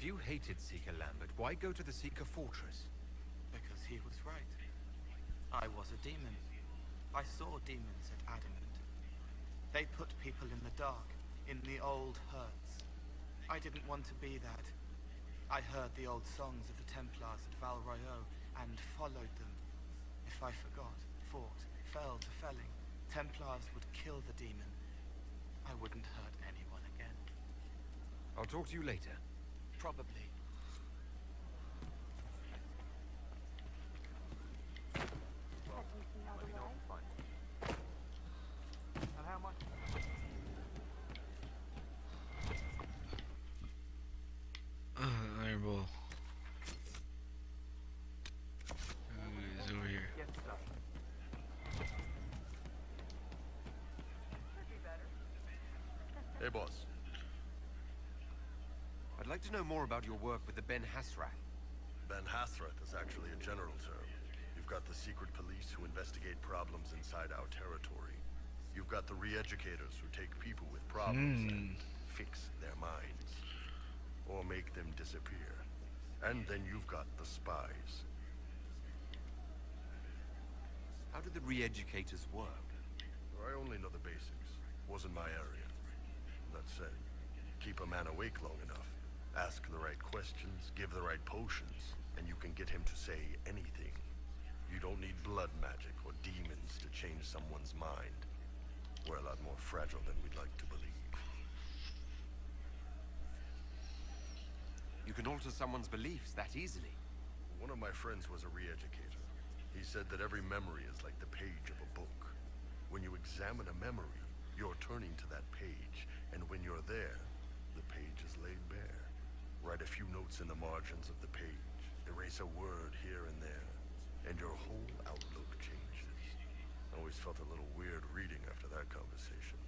you hated Seeker Lambert, why go to the Seeker Fortress? Because he was right. I was a demon. I saw demons at Adamant. They put people in the dark, in the old hurts. I didn't want to be that. I heard the old songs of the Templars at Val Royeaux and followed them. If I forgot, fought, fell to felling, Templars would kill the demon. I wouldn't hurt anyone again. I'll talk to you later. Probably. Well, let me know if you find it. And how much? Iron Ball. He's over here. Get stuff. Hey, boss. I'd like to know more about your work with the Ben Hasrath. Ben Hasrath is actually a general term. You've got the secret police who investigate problems inside our territory. You've got the re-educators who take people with problems and fix their minds. Or make them disappear. And then you've got the spies. How do the re-educators work? I only know the basics. Wasn't my area. That said, keep a man awake long enough. Ask the right questions, give the right potions, and you can get him to say anything. You don't need blood magic or demons to change someone's mind. We're a lot more fragile than we'd like to believe. You can alter someone's beliefs that easily. One of my friends was a re-educator. He said that every memory is like the page of a book. When you examine a memory, you're turning to that page, and when you're there, the page is laid bare. Write a few notes in the margins of the page, erase a word here and there, and your whole outlook changes. I always felt a little weird reading after that conversation.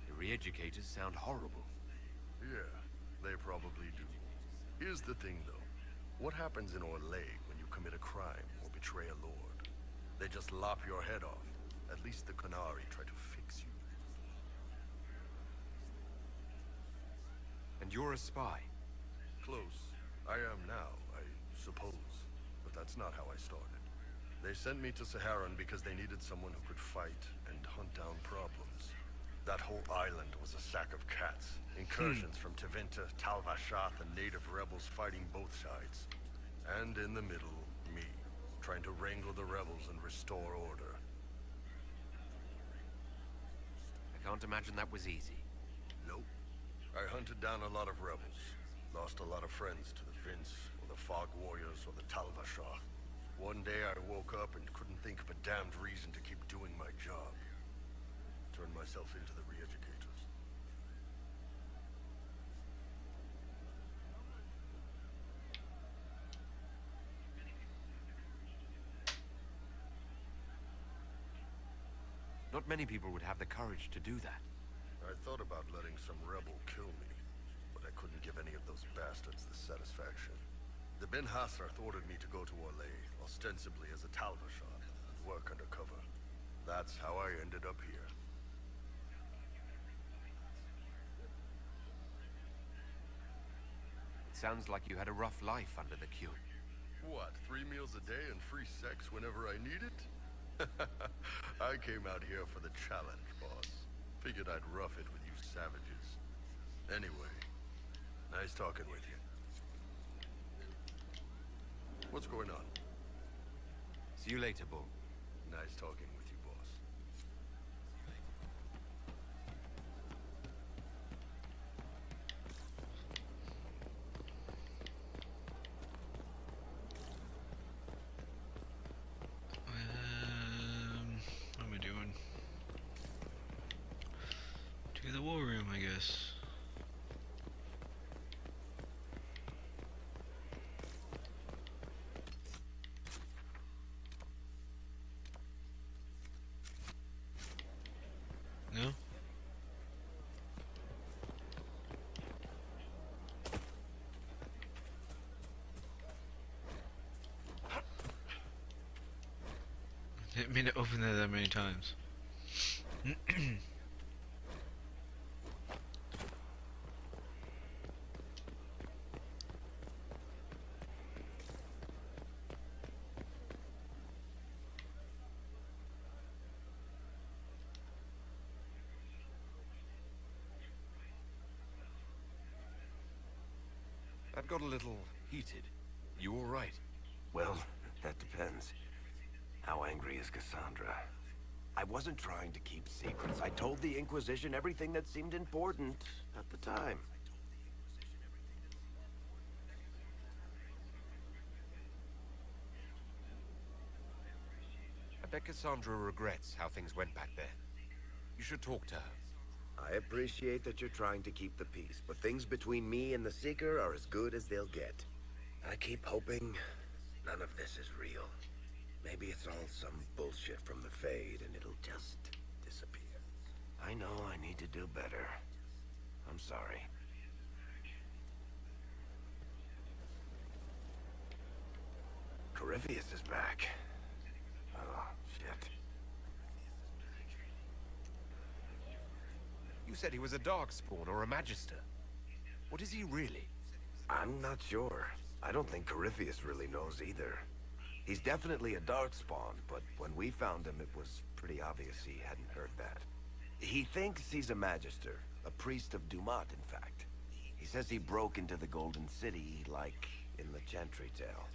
The re-educators sound horrible. Yeah, they probably do. Here's the thing, though. What happens in Orlais when you commit a crime or betray a lord? They just lop your head off. At least the Qunari try to fix you. And you're a spy? Close. I am now, I suppose. But that's not how I started. They sent me to Saharan because they needed someone who could fight and hunt down problems. That whole island was a sack of cats. Incursions from Tevinter, Tal Vashath, and native rebels fighting both sides. And in the middle, me, trying to wrangle the rebels and restore order. I can't imagine that was easy. Nope. I hunted down a lot of rebels. Lost a lot of friends to the Vince, or the Fog Warriors, or the Tal Vashath. One day I woke up and couldn't think of a damned reason to keep doing my job. Turned myself into the re-educators. Not many people would have the courage to do that. I thought about letting some rebel kill me, but I couldn't give any of those bastards the satisfaction. The Ben Hasrath ordered me to go to Orlais, ostensibly as a Tal Vashath, and work undercover. That's how I ended up here. It sounds like you had a rough life under the Qun. What, 3 meals a day and free sex whenever I need it? I came out here for the challenge, boss. Figured I'd rough it with you savages. Anyway, nice talking with you. What's going on? See you later, Bull. Nice talking with you, boss. What am I doing? To the war room, I guess. No? Didn't mean to open that many times. That got a little heated. You all right? Well, that depends. How angry is Cassandra? I wasn't trying to keep secrets. I told the Inquisition everything that seemed important at the time. I bet Cassandra regrets how things went back there. You should talk to her. I appreciate that you're trying to keep the peace, but things between me and the Seeker are as good as they'll get. I keep hoping none of this is real. Maybe it's all some bullshit from the Fade and it'll just disappear. I know I need to do better. I'm sorry. Corypheus is back. Oh, shit. You said he was a Darkspawn or a Magister. What is he really? I'm not sure. I don't think Corypheus really knows either. He's definitely a Darkspawn, but when we found him, it was pretty obvious he hadn't heard that. He thinks he's a Magister, a priest of Dumat, in fact. He says he broke into the Golden City, like in the Chantry Tale.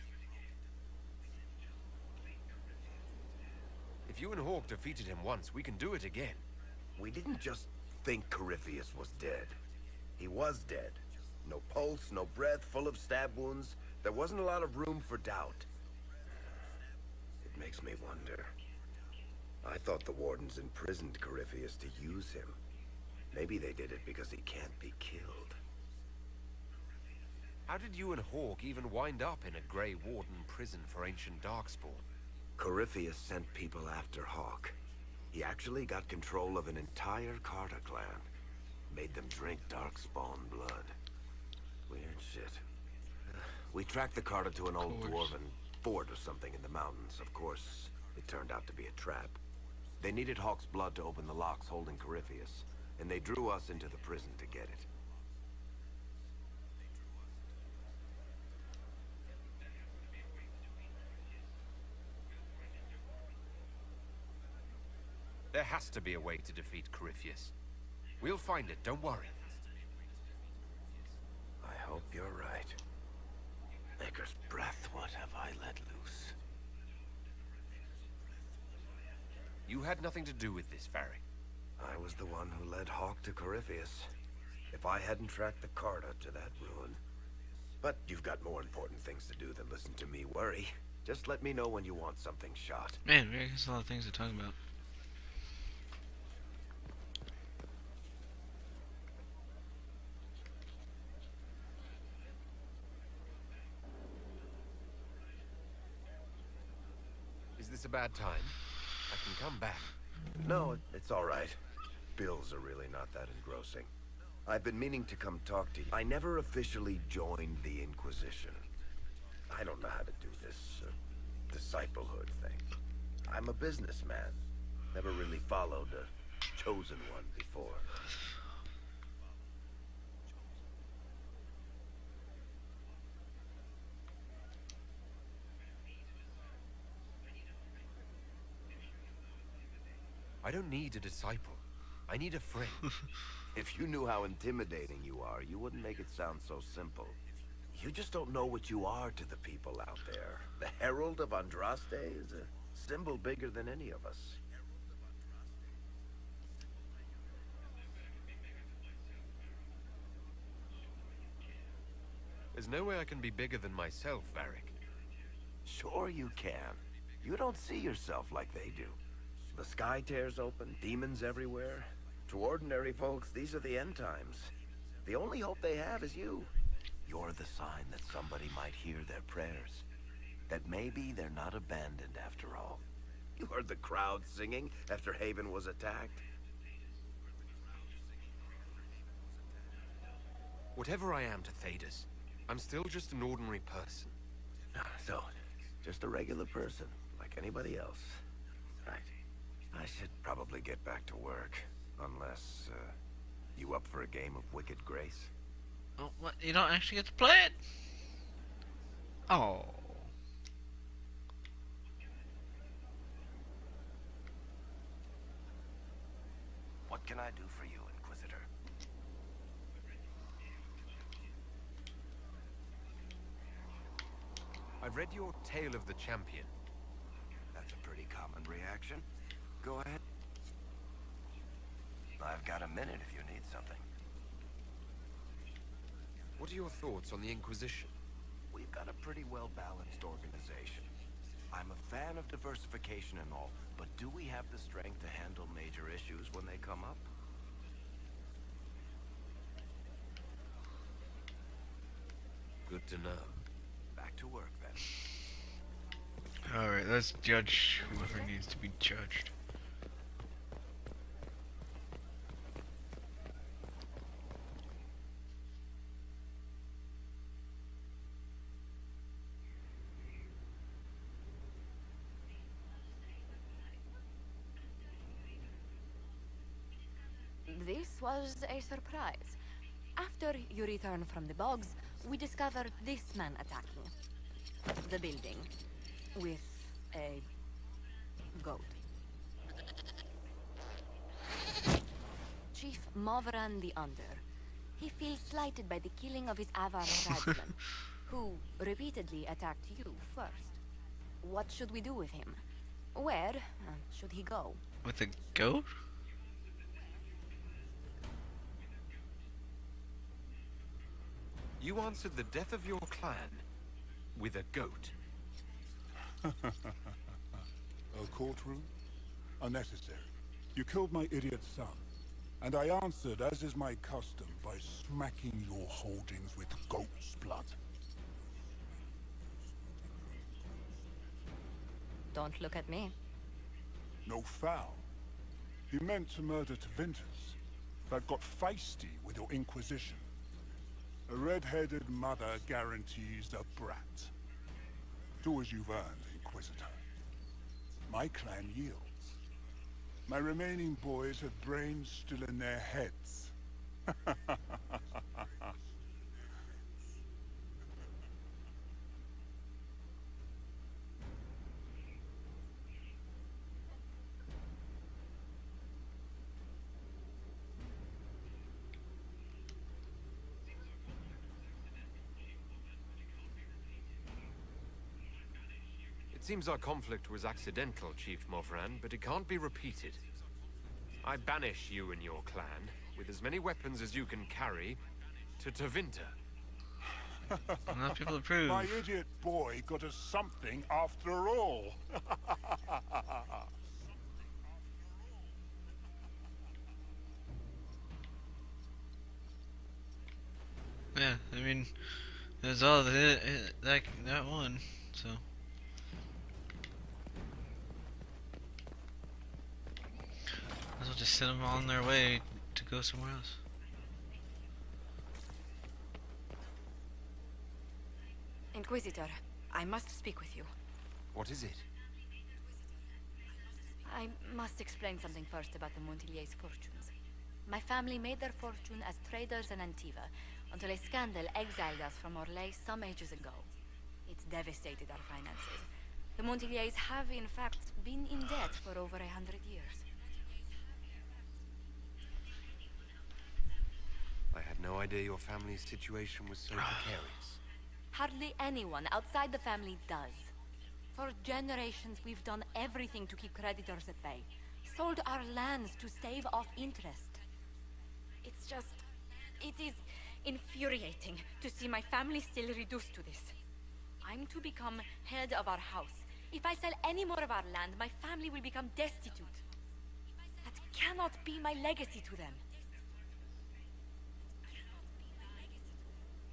If you and Hawk defeated him once, we can do it again. We didn't just think Corypheus was dead. He was dead. No pulse, no breath, full of stab wounds. There wasn't a lot of room for doubt. It makes me wonder. I thought the Wardens imprisoned Corypheus to use him. Maybe they did it because he can't be killed. How did you and Hawk even wind up in a Grey Warden prison for ancient Darkspawn? Corypheus sent people after Hawk. He actually got control of an entire Carter clan. Made them drink Darkspawn blood. Weird shit. We tracked the Carter to an old dwarven fort or something in the mountains. Of course, it turned out to be a trap. They needed Hawk's blood to open the locks holding Corypheus, and they drew us into the prison to get it. There has to be a way to defeat Corypheus. We'll find it, don't worry. I hope you're right. Maker's breath, what have I let loose? You had nothing to do with this, Varric. I was the one who led Hawk to Corypheus. If I hadn't tracked the Carter to that ruin. But you've got more important things to do than listen to me worry. Just let me know when you want something shot. Man, Rick has a lot of things to talk about. Is this a bad time? I can come back. No, it's all right. Bills are really not that engrossing. I've been meaning to come talk to you. I never officially joined the Inquisition. I don't know how to do this disciplehood thing. I'm a businessman. Never really followed a chosen one before. I don't need a disciple. I need a friend. If you knew how intimidating you are, you wouldn't make it sound so simple. You just don't know what you are to the people out there. The Herald of Andraste is a symbol bigger than any of us. There's no way I can be bigger than myself, Varric. Sure you can. You don't see yourself like they do. The sky tears open, demons everywhere. To ordinary folks, these are the end times. The only hope they have is you. You're the sign that somebody might hear their prayers. That maybe they're not abandoned after all. You heard the crowd singing after Haven was attacked? Whatever I am to Thedas, I'm still just an ordinary person. So, just a regular person, like anybody else. Right. I should probably get back to work. Unless, you up for a game of Wicked Grace? Oh, what? You don't actually get to play it? Oh. What can I do for you, Inquisitor? I've read your Tale of the Champion. That's a pretty common reaction. Go ahead. I've got a minute if you need something. What are your thoughts on the Inquisition? We've got a pretty well-balanced organization. I'm a fan of diversification and all, but do we have the strength to handle major issues when they come up? Good to know. Back to work then. Alright, let's judge whoever needs to be judged. This was a surprise. After you return from the bogs, we discovered this man attacking the building with a goat. Chief Movran the Under. He feels slighted by the killing of his Avar tribesmen, who repeatedly attacked you first. What should we do with him? Where should he go? With a goat? You answered the death of your clan with a goat. A courtroom? Unnecessary. You killed my idiot son, and I answered, as is my custom, by smacking your holdings with goat's blood. Don't look at me. No foul. You meant to murder Tevintus, but got feisty with your inquisition. A red-headed mother guarantees a brat. Do as you've earned, Inquisitor. My clan yields. My remaining boys have brains still in their heads. It seems our conflict was accidental, Chief Movran, but it can't be repeated. I banish you and your clan, with as many weapons as you can carry, to Tevinter. Enough people approve. My idiot boy got us something after all. Yeah, I mean, there's all that one, so. Might as well just send them on their way to go somewhere else. Inquisitor, I must speak with you. What is it? I must explain something first about the Montiliers' fortunes. My family made their fortune as traders in Antiva until a scandal exiled us from Orlais some ages ago. It's devastated our finances. The Montiliers have, in fact, been in debt for over 100 years. I had no idea your family's situation was so precarious. Hardly anyone outside the family does. For generations, we've done everything to keep creditors at bay. Sold our lands to stave off interest. It's just... it is infuriating to see my family still reduced to this. I'm to become head of our house. If I sell any more of our land, my family will become destitute. That cannot be my legacy to them.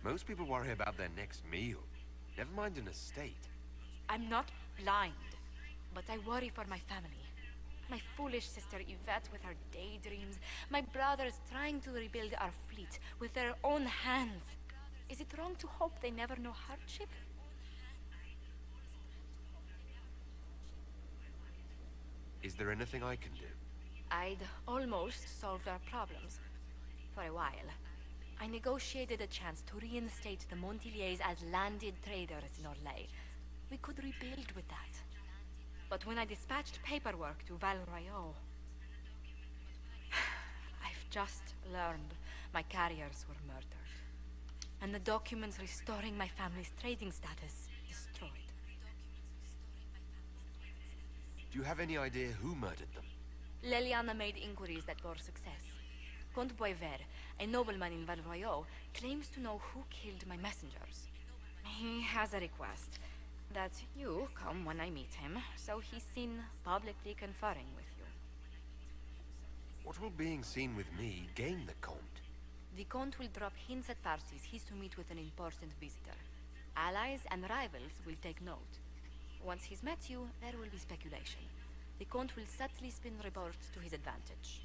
Most people worry about their next meal. Never mind an estate. I'm not blind, but I worry for my family. My foolish sister Yvette with her daydreams. My brothers trying to rebuild our fleet with their own hands. Is it wrong to hope they never know hardship? Is there anything I can do? I'd almost solved our problems. For a while. I negotiated a chance to reinstate the Montiliers as landed traders in Orlais. We could rebuild with that. But when I dispatched paperwork to Val Royaux, I've just learned my carriers were murdered. And the documents restoring my family's trading status destroyed. Do you have any idea who murdered them? Leliana made inquiries that bore success. Comte Boisvert, a nobleman in Valroyot, claims to know who killed my messengers. He has a request that you come when I meet him, so he's seen publicly conferring with you. What will being seen with me gain the Comte? The Comte will drop hints at parties he's to meet with an important visitor. Allies and rivals will take note. Once he's met you, there will be speculation. The Comte will subtly spin reports to his advantage.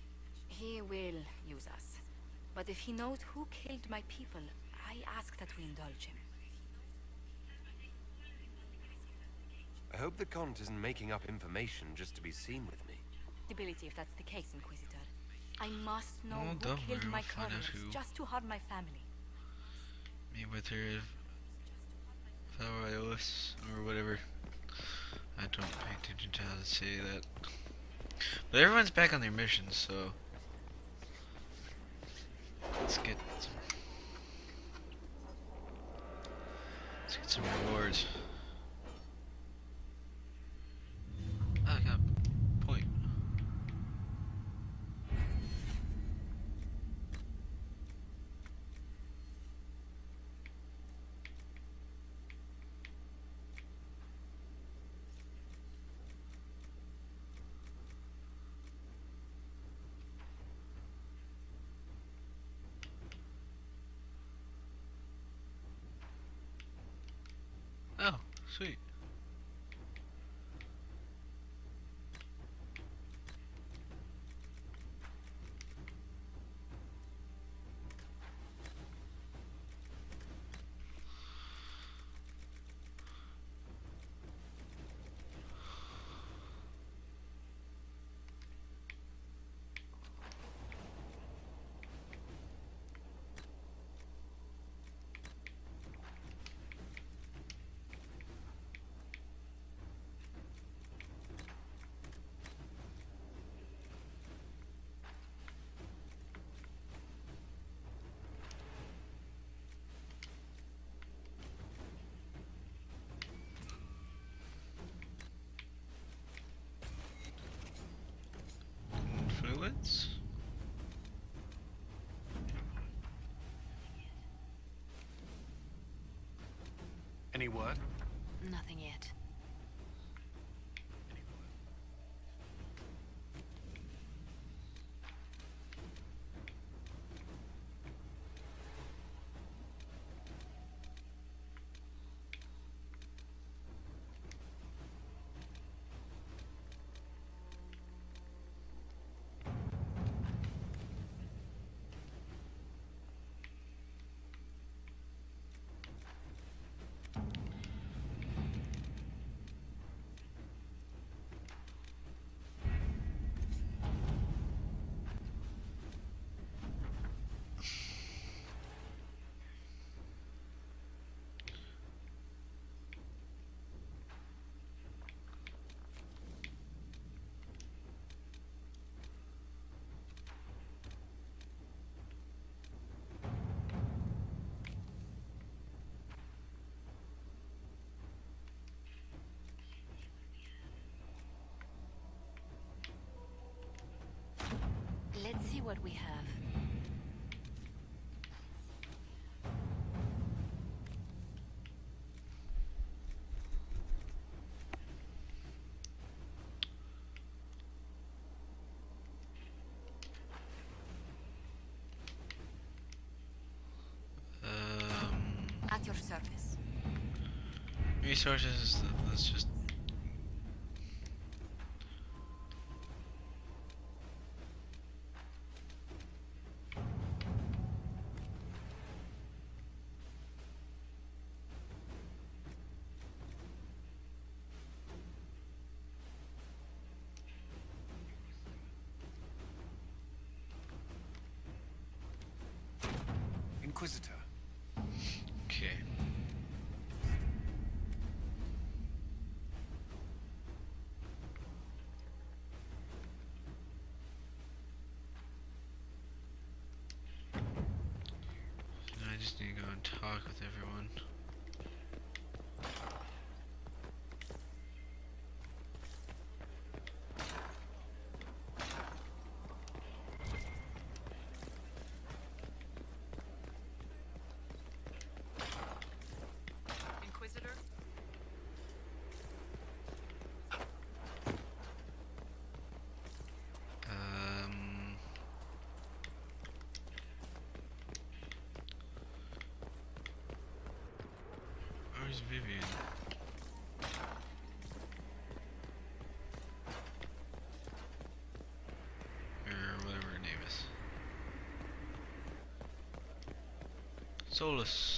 He will use us. But if he knows who killed my people, I ask that we indulge him. I hope the Comte isn't making up information just to be seen with me. Possibility if that's the case, Inquisitor. I must know Oh, who don't killed worry, my we'll find out couriers who. just to harm my family. Me with her Valroyos or whatever. I don't pay attention to how to say that. But everyone's back on their missions, so let's get some rewards. Oh, I got a point. Oh, sweet. Fluids? Any word? Nothing yet. Let's see what we have. At your service. Resources, let's just Inquisitor. okay. I just need to go and talk with everyone. Where's Vivian? Or whatever her name is. Solus.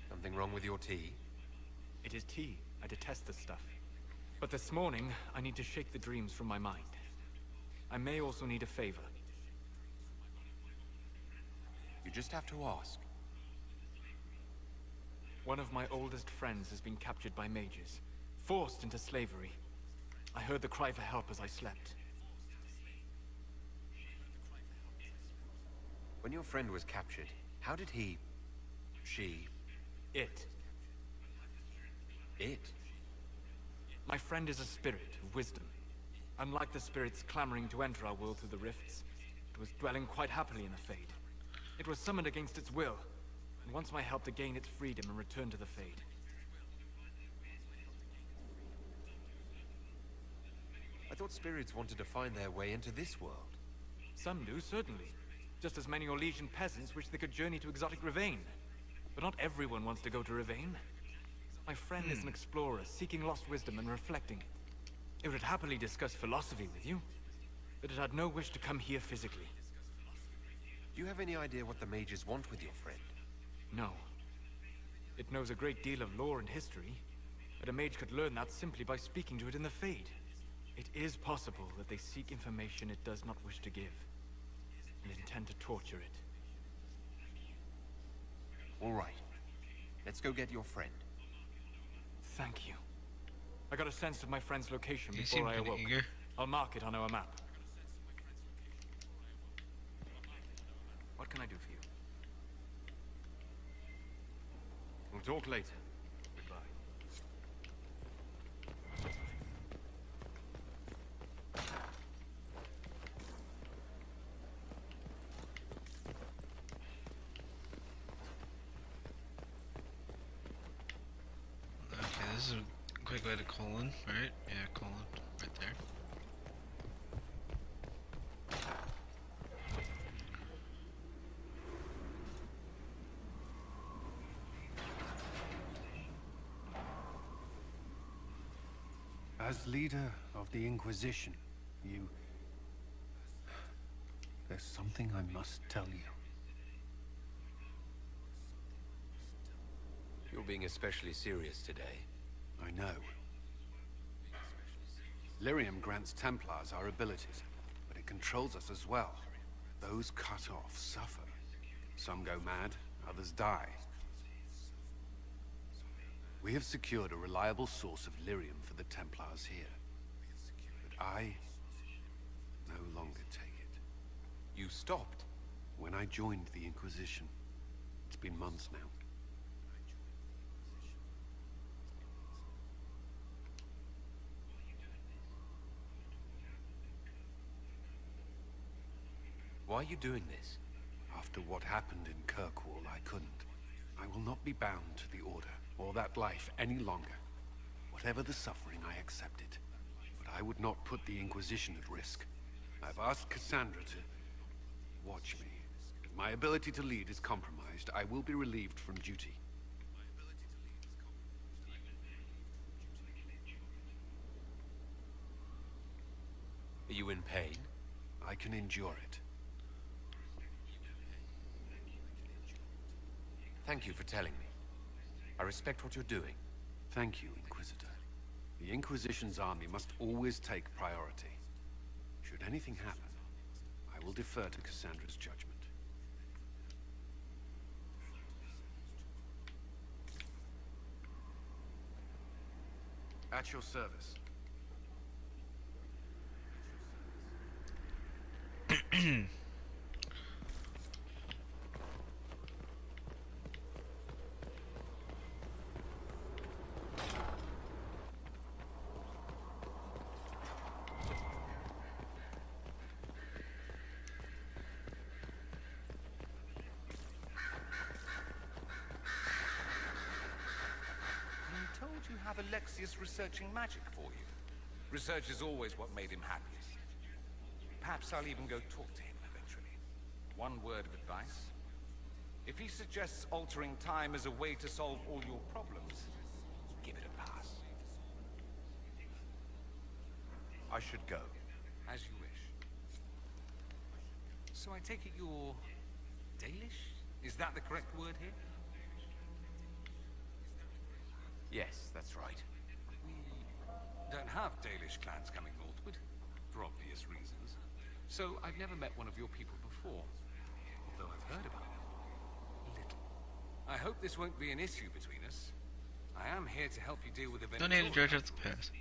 Something wrong with your tea? It is tea. I detest this stuff. But this morning, I need to shake the dreams from my mind. I may also need a favor. You just have to ask. One of my oldest friends has been captured by mages, forced into slavery. I heard the cry for help as I slept. When your friend was captured, how did he... she... It. it? My friend is a spirit of wisdom. Unlike the spirits clamoring to enter our world through the rifts, it was dwelling quite happily in the Fade. It was summoned against its will, and wants my help to gain its freedom and return to the Fade. I thought spirits wanted to find their way into this world. Some do, certainly. Just as many Orlesian peasants wish they could journey to exotic Rivain. But not everyone wants to go to Rivain. My friend is an explorer, seeking lost wisdom and reflecting it. It would happily discuss philosophy with you, but it had no wish to come here physically. Do you have any idea what the mages want with your friend? No. It knows a great deal of lore and history, but a mage could learn that simply by speaking to it in the Fade. It is possible that they seek information it does not wish to give, and intend to torture it. All right. Let's go get your friend. Thank you. I got a sense of my friend's location You before seem I kinda awoke. eager. I'll mark it on our map. What can I do for you? We'll talk later. Goodbye. Okay, this is a quick way to colon, right? Yeah, colon, right there. As leader of the Inquisition, you... There's something I must tell you. You're being especially serious today. I know. Lyrium grants Templars our abilities, but it controls us as well. Those cut off suffer. Some go mad, others die. We have secured a reliable source of lyrium for the Templars here. But I no longer take it. You stopped? When I joined the Inquisition. It's been months now. Why are you doing this? After what happened in Kirkwall, I couldn't. I will not be bound to the Order, or that life any longer. Whatever the suffering, I accept it. But I would not put the Inquisition at risk. I've asked Cassandra to watch me. If my ability to lead is compromised, I will be relieved from duty. Are you in pain? I can endure it. Thank you for telling me. I respect what you're doing. Thank you, Inquisitor. The Inquisition's army must always take priority. Should anything happen, I will defer to Cassandra's judgment. At your service. Alexius researching magic for you? Research is always what made him happiest. Perhaps I'll even go talk to him eventually. One word of advice. If he suggests altering time as a way to solve all your problems, give it a pass. I should go. As you wish. So I take it you're Dalish? Is that the correct word here? Yes, that's right. We don't have Dalish clans coming northward, for obvious reasons. So I've never met one of your people before, although I've heard about them. Little. I hope this won't be an issue between us. I am here to help you deal with events. Don't need to dredge up the past.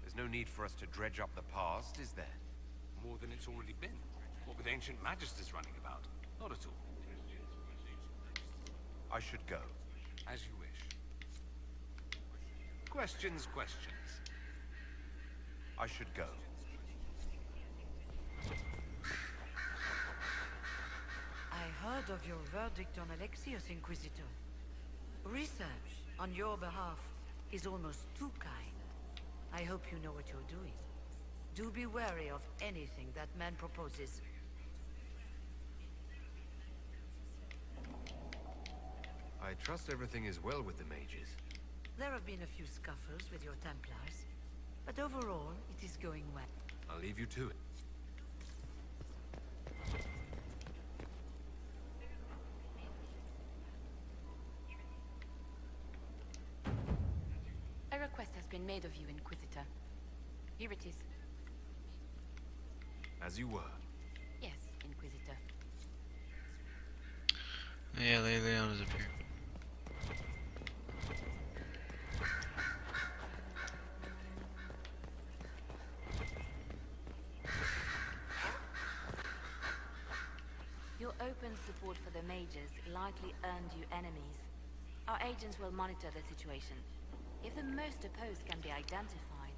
There's no need for us to dredge up the past, is there? More than it's already been. What with ancient magisters running about? Not at all. I should go. As you wish. Questions. I should go. I heard of your verdict on Alexius, Inquisitor. Research on your behalf is almost too kind. I hope you know what you're doing. Do be wary of anything that man proposes. I trust everything is well with the mages. There have been a few scuffles with your Templars, but overall, it is going well. I'll leave you to it. A request has been made of you, Inquisitor. Here it is. As you were. Yes, Inquisitor. Yeah, Leon's up here. Your open support for the mages likely earned you enemies. Our agents will monitor the situation. If the most opposed can be identified,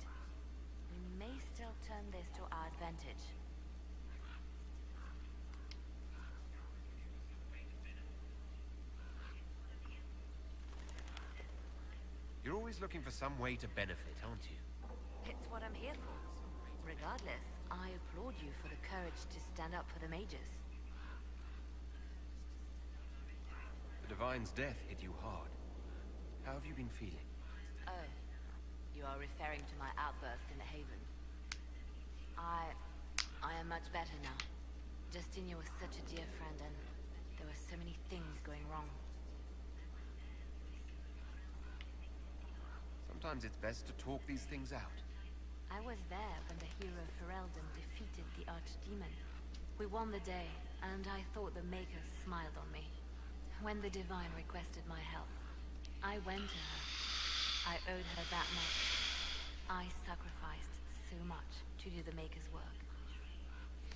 we may still turn this to our advantage. You're always looking for some way to benefit, aren't you? It's what I'm here for. Regardless, I applaud you for the courage to stand up for the mages. The Divine's death hit you hard. How have you been feeling? Oh, you are referring to my outburst in the Haven. I am much better now. Justinia was such a dear friend, and there were so many things going wrong. Sometimes it's best to talk these things out. I was there when the hero Ferelden defeated the Archdemon. We won the day, and I thought the Maker smiled on me. When the Divine requested my help, I went to her. I owed her that much. I sacrificed so much to do the Maker's work.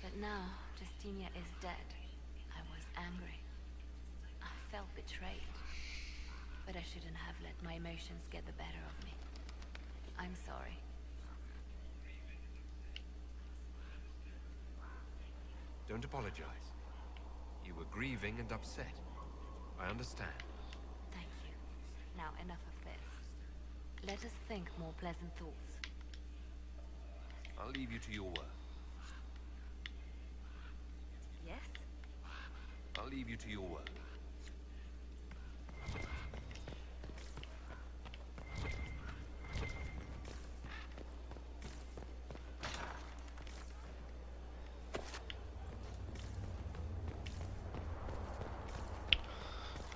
But now, Justinia is dead. I was angry. I felt betrayed. But I shouldn't have let my emotions get the better of me. I'm sorry. Don't apologize. You were grieving and upset. I understand. Thank you. Now enough of this. Let us think more pleasant thoughts. I'll leave you to your work. Yes? I'll leave you to your work.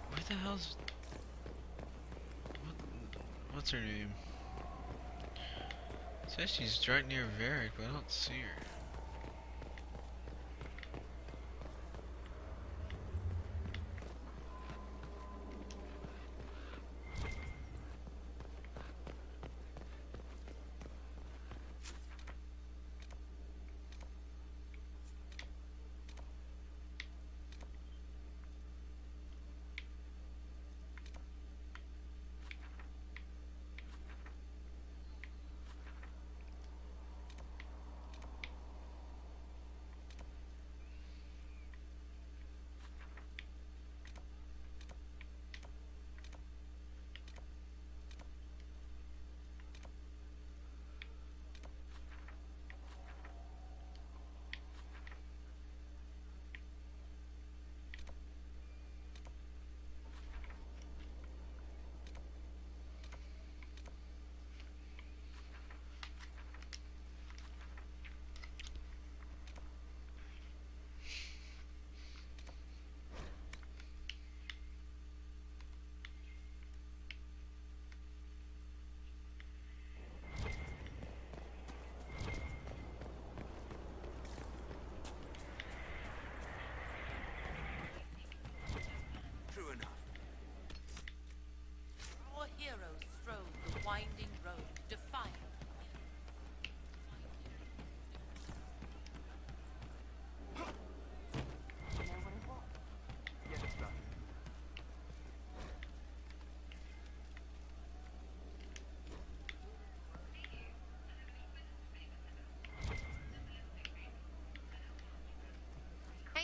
Where the hell's... What's her name? It says she's right near Varric, but I don't see her.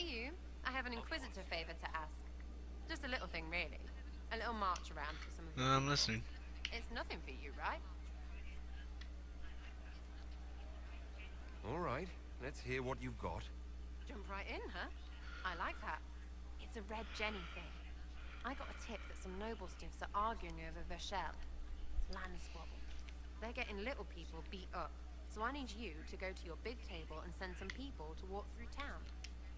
Hey you, I have an inquisitor favor to ask. Just a little thing really. A little march around for some of you. I'm listening. It's nothing for you, right? All right, let's hear what you've got. Jump right in, huh? I like that. It's a Red Jenny thing. I got a tip that some noble stiffs are arguing over Verschelle. Land squabbles. They're getting little people beat up. So I need you to go to your big table and send some people to walk through town.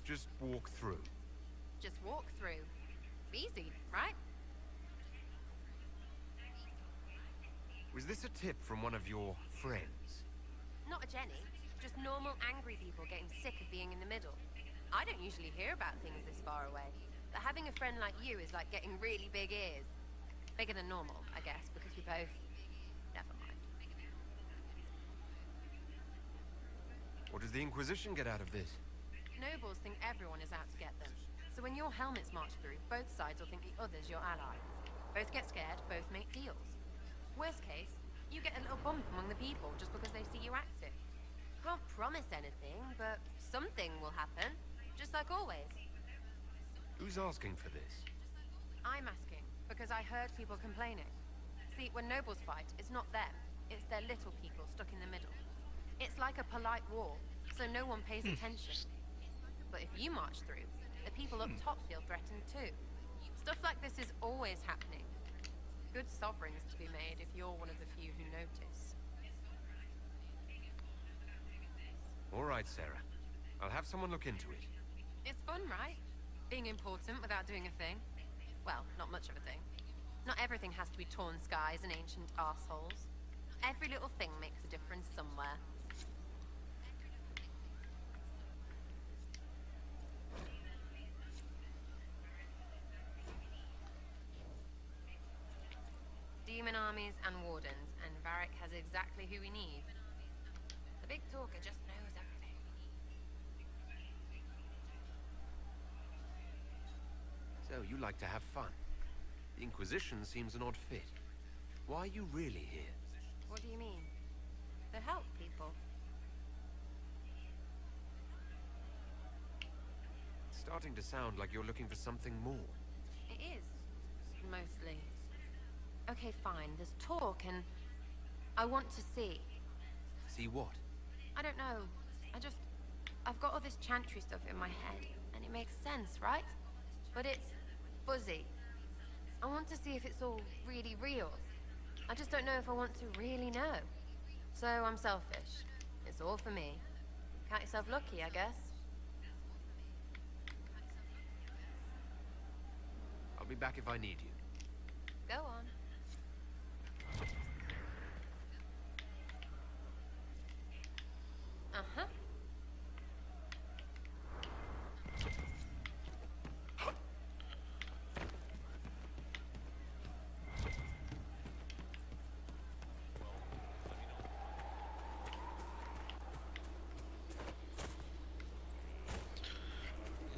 Just walk through. Just walk through. Easy, right? Was this a tip from one of your friends? Not a Jenny. Just normal angry people getting sick of being in the middle. I don't usually hear about things this far away. But having a friend like you is like getting really big ears. Bigger than normal, I guess, because we both... Never mind. What does the Inquisition get out of this? Nobles think everyone is out to get them. So when your helmets march through, both sides will think the other's your ally. Both get scared, both make deals. Worst case, you get a little bump among the people just because they see you active. Can't promise anything, but something will happen. Just like always. Who's asking for this? I'm asking, because I heard people complaining. See, when nobles fight, it's not them. It's their little people stuck in the middle. It's like a polite war, so no one pays attention. But if you march through, the people up top feel threatened too. Stuff like this is always happening. Good sovereigns to be made if you're one of the few who notice. All right, Sarah. I'll have someone look into it. It's fun, right? Being important without doing a thing. Well, not much of a thing. Not everything has to be torn skies and ancient arseholes. Every little thing makes a difference somewhere. Demon armies and wardens, and Varric has exactly who we need. The big talker just knows everything. So, you like to have fun. The Inquisition seems an odd fit. Why are you really here? What do you mean? To help people. It's starting to sound like you're looking for something more. It is. Mostly. Okay, fine. There's talk and... I want to see. See what? I don't know. I've got all this chantry stuff in my head, and it makes sense, right? But it's fuzzy. I want to see if it's all really real. I just don't know if I want to really know. So I'm selfish. It's all for me. Count yourself lucky, I guess. I'll be back if I need you. Go on. Uh-huh.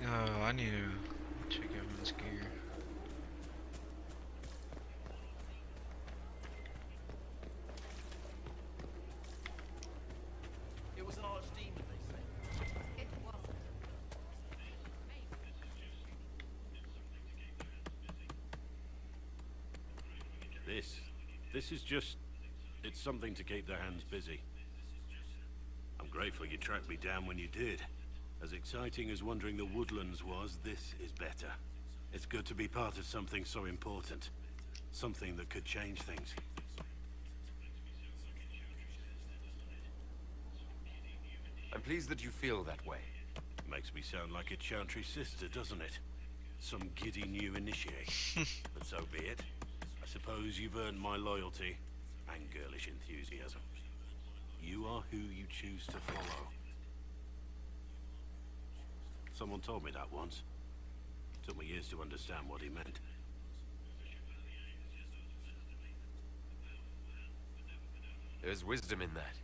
Oh, I need to check everyone's gear. It was an archdemon, they say. It was. This is just... It's something to keep their hands busy. I'm grateful you tracked me down when you did. As exciting as wandering the woodlands was, this is better. It's good to be part of something so important. Something that could change things. I'm pleased that you feel that way. Makes me sound like a Chantry sister, doesn't it? Some giddy new initiate. But so be it. I suppose you've earned my loyalty and girlish enthusiasm. You are who you choose to follow. Someone told me that once. Took me years to understand what he meant. There's wisdom in that.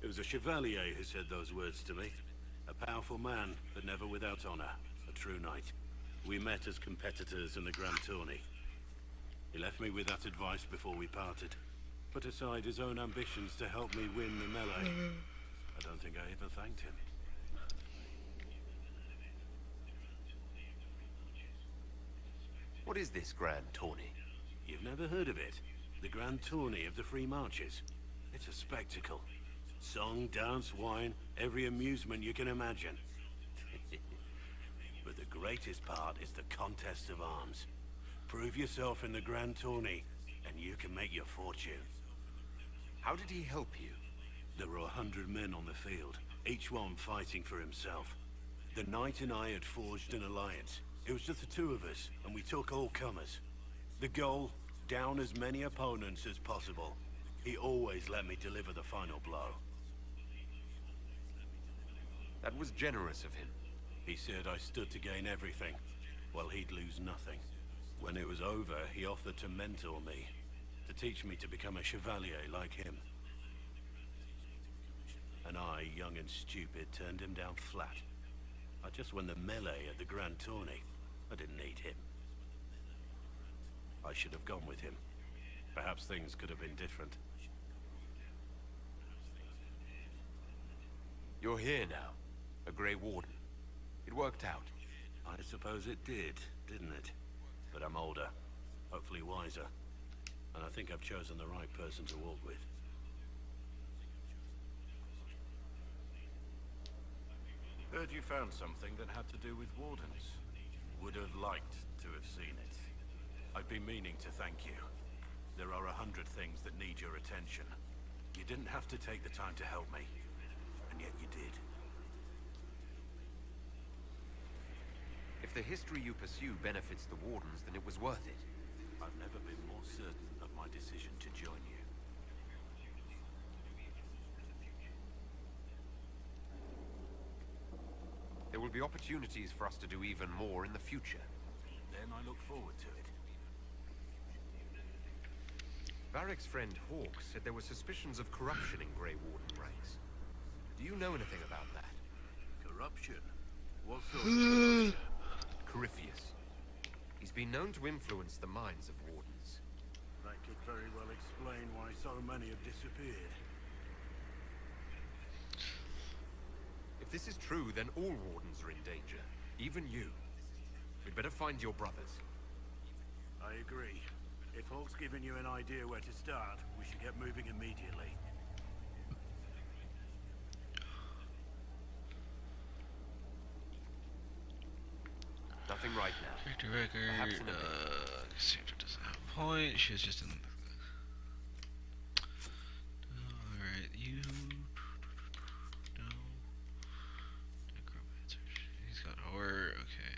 It was a chevalier who said those words to me. A powerful man, but never without honor. A true knight. We met as competitors in the Grand Tourney. He left me with that advice before we parted. Put aside his own ambitions to help me win the melee. I don't think I ever thanked him. What is this grand tourney? You've never heard of it? The Grand Tourney of the Free Marches. It's a spectacle. Song, dance, wine, every amusement you can imagine. But the greatest part is the contest of arms. Prove yourself in the Grand Tourney, and you can make your fortune. How did he help you? There were 100 men on the field, each one fighting for himself. The knight and I had forged an alliance. It was just the two of us, and we took all comers. The goal, down as many opponents as possible. He always let me deliver the final blow. That was generous of him. He said I stood to gain everything, while he'd lose nothing. When it was over, he offered to mentor me, to teach me to become a chevalier like him. And I, young and stupid, turned him down flat. I just won the melee at the Grand Tourney. I didn't need him. I should have gone with him. Perhaps things could have been different. You're here now, a Grey Warden. It worked out. I suppose it did, didn't it? But I'm older, hopefully wiser. And I think I've chosen the right person to walk with. Heard you found something that had to do with Wardens. Would have liked to have seen it. I've been meaning to thank you. There are 100 things that need your attention. You didn't have to take the time to help me, and yet you did. If the history you pursue benefits the Wardens, then it was worth it. I've never been more certain of my decision to join you. There will be opportunities for us to do even more in the future. Then I look forward to it. Varric's friend Hawk said there were suspicions of corruption in Grey Warden ranks. Do you know anything about that? Corruption? What sort of corruption? Corypheus. He's been known to influence the minds of Wardens. That could very well explain why so many have disappeared. If this is true, then all Wardens are in danger. Even you. We'd better find your brothers. I agree. If Hawk's given you an idea where to start, we should get moving immediately. Nothing right now. Character record, Cassandra doesn't have a point, she was just in... Alright, you... No. Necromancer, he's got horror, okay.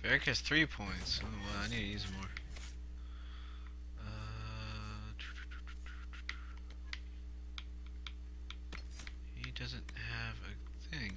Eric has 3 points. Oh, well, I need to use more. He doesn't have a thing.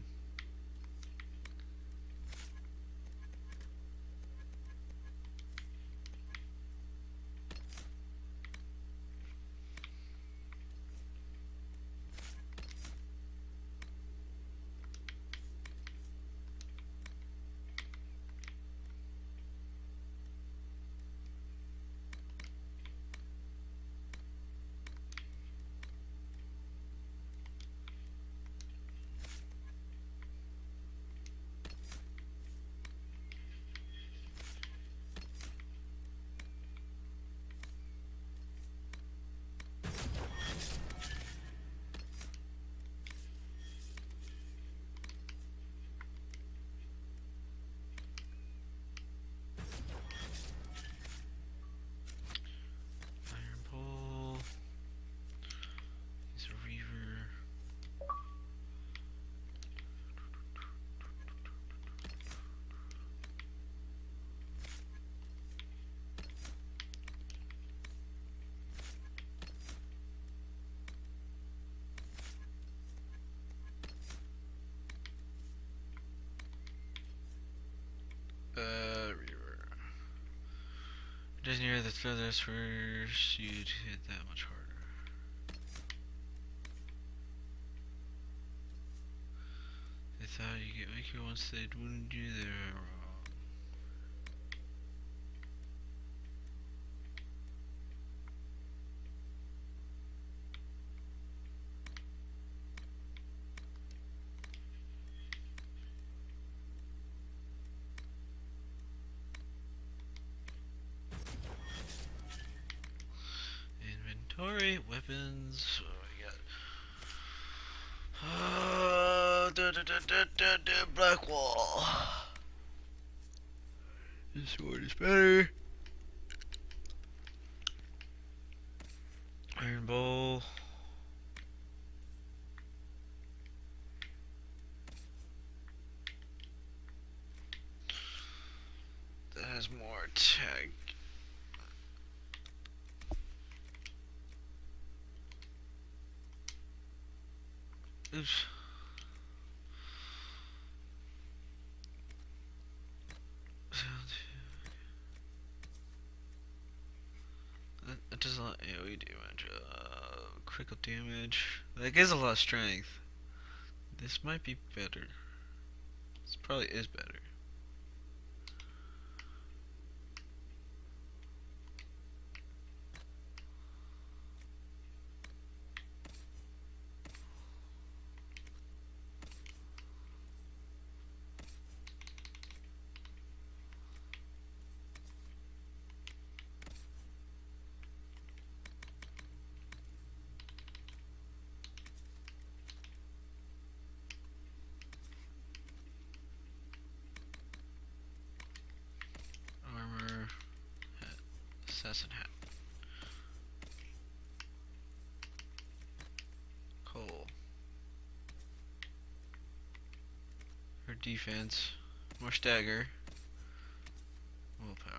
Reaver. It doesn't hear the feathers first, you'd hit that much harder. They thought you get weaker once they'd wound you, they were wrong. Inventory, weapons, what do we got? Black wall. This sword is better. Iron bowl. That has more attack. Oops. That does a lot of AoE damage. Critical damage. That gives a lot of strength. This might be better. This probably is better. Armor, hat, assassin hat. Coal. Her defense, more stagger, willpower.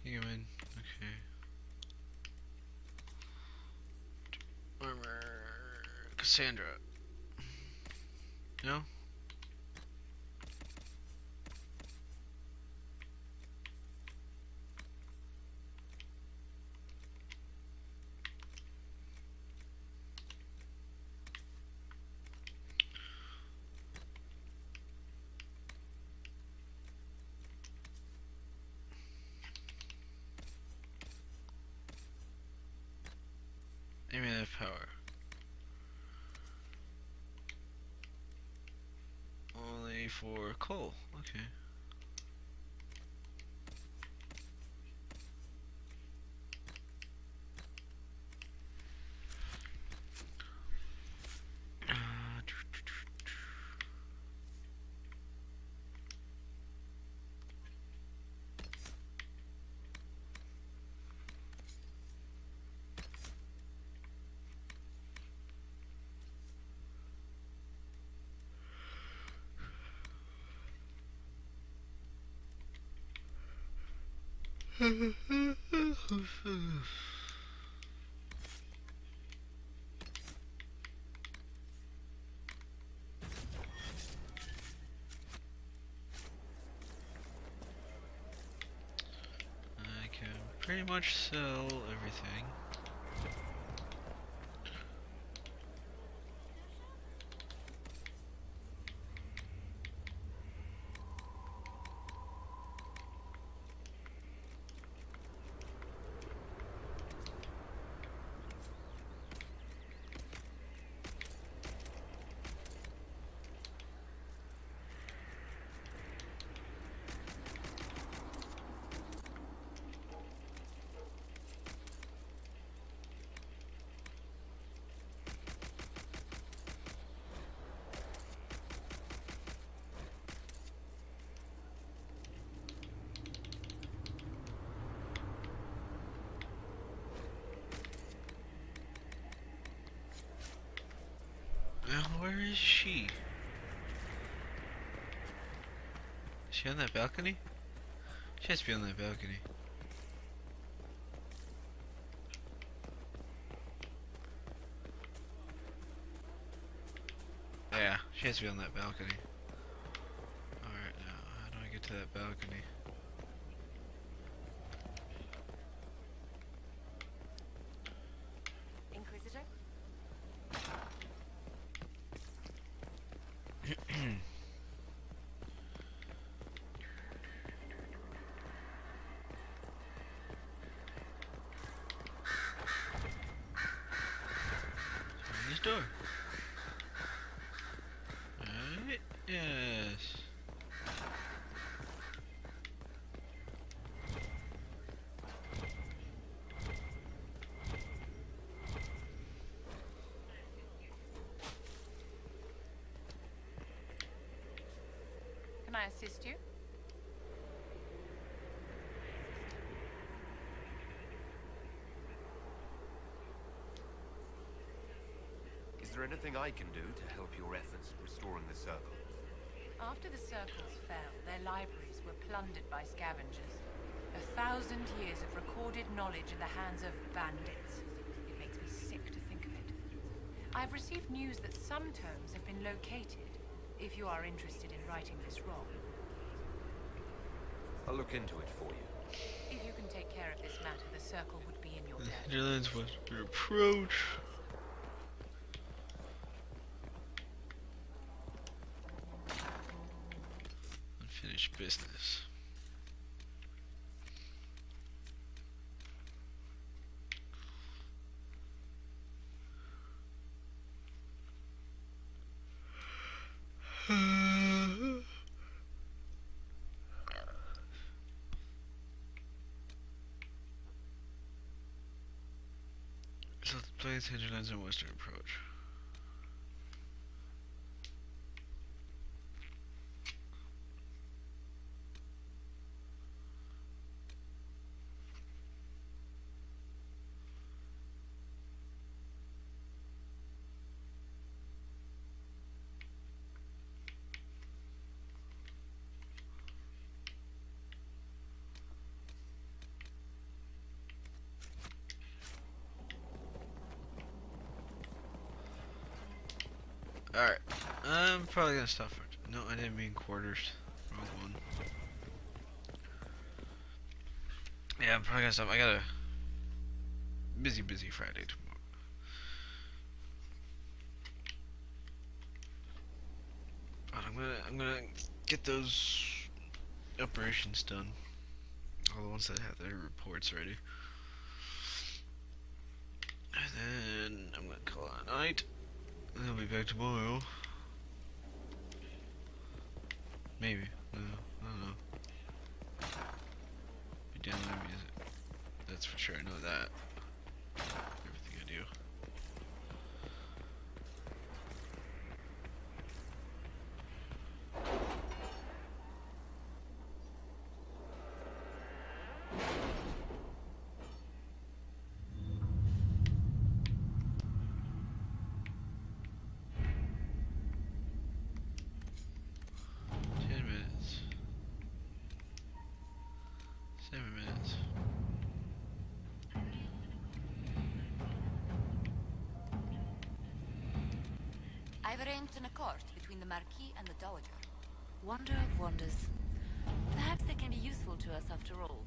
Human. Okay. Armor. Cassandra. No? Maybe power. Only for coal. Okay. I can pretty much sell everything. Now, where is she? Is she on that balcony? She has to be on that balcony. Yeah, she has to be on that balcony. Alright, now, how do I get to that balcony? Inquisitor? This door. Alright, yes. Can I assist you? Is there anything I can do to help your efforts in restoring the Circle? After the Circles fell, their libraries were plundered by scavengers. 1,000 years of recorded knowledge in the hands of bandits. It makes me sick to think of it. I've received news that some tomes have been located, if you are interested in righting this wrong. I'll look into it for you. If you can take care of this matter, the Circle would be in your debt. Vigilance was your approach. Unfinished business. So the plains, hinterlands, and western approach. Alright. I'm probably gonna stop for. No, I didn't mean quarters. Wrong one. Yeah, I'm probably gonna stop. I got a busy Friday tomorrow. But I'm gonna get those operations done. All the ones that have their reports ready. And then I'm gonna call it a night. And I'll be back tomorrow. Maybe. No, I don't know. Be downloading music. That's for sure. I know that. Everything I do. I've arranged an accord between the Marquis and the Dowager. Wonder of wonders. Perhaps they can be useful to us after all.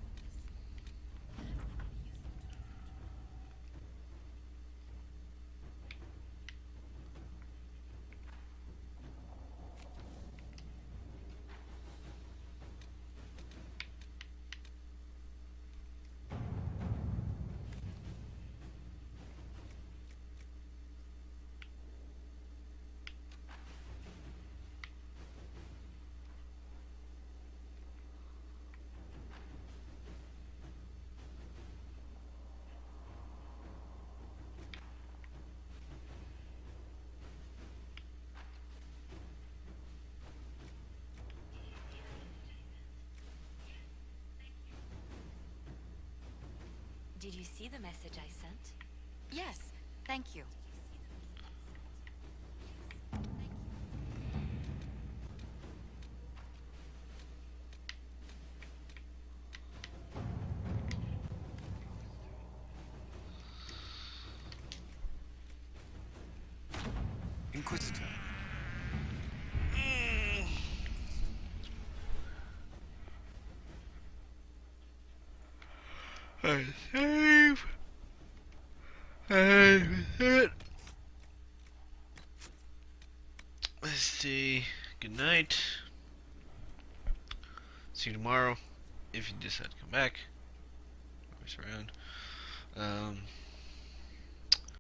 Did you see the message I sent? Yes, thank you. Inquisitor. I save. And with it. Let's see. Good night. See you tomorrow. If you decide to come back. Always around.